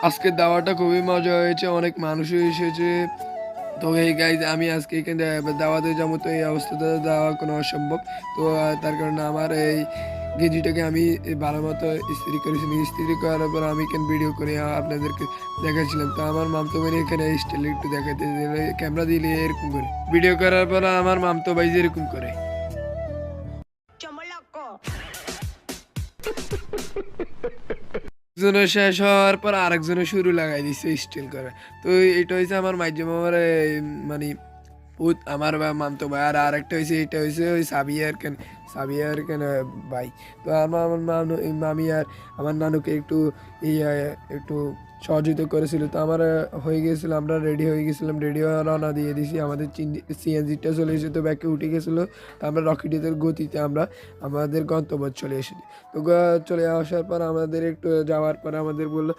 আজকের দাওয়াটা খুবই মজা হয়েছে, অনেক মানুষও এসেছে। তো এই গাইজ আমি আজকে এখানে দাওয়াতে যাবো, তো এই অবস্থাতে দেওয়া কোনো অসম্ভব। তো তার কারণে আমার এই গেঞ্জিটাকে আমি ভালো মতো ইস্ত্রি করেছিলাম। ইস্ত্রি করার পর আমি এখানে ভিডিও করে আপনাদেরকে দেখাচ্ছিলাম। তো আমার মামতো ভাই এখানে স্টাইল একটু দেখাতে দিলে ক্যামেরা দিলে এরকম করে ভিডিও করার পর আমার মামতো ভাই যেরকম করে একজনের শেষ হওয়ার পর আরেকজনের শুরু লাগাই দিচ্ছে স্টিল করে। তো এটা হয়েছে আমার মাইজু মামার মানে পুত আমার বা মামতো ভাই। আর আরেকটা হয়েছে, এটা হয়েছে ওই সাবিয়ার কেন ভাই। তো আমার মামি আর আমার নানুকে একটু ইয়ে একটু সহযোগিতা করেছিল। তো আমার হয়ে গেছিলো, আমরা রেডি হয়ে গেছিলাম, রেডি হয়ে রওনা দিয়ে দিছি। আমাদের সিএনজিটা চলে এসেছে, তো ব্যাকে উঠে গেছিলো। তো আমরা রকেটের গতিতে আমরা আমাদের গন্তব্য চলে এসেছি। তো চলে আসার পর আমাদের একটু যাওয়ার পর আমাদের বললো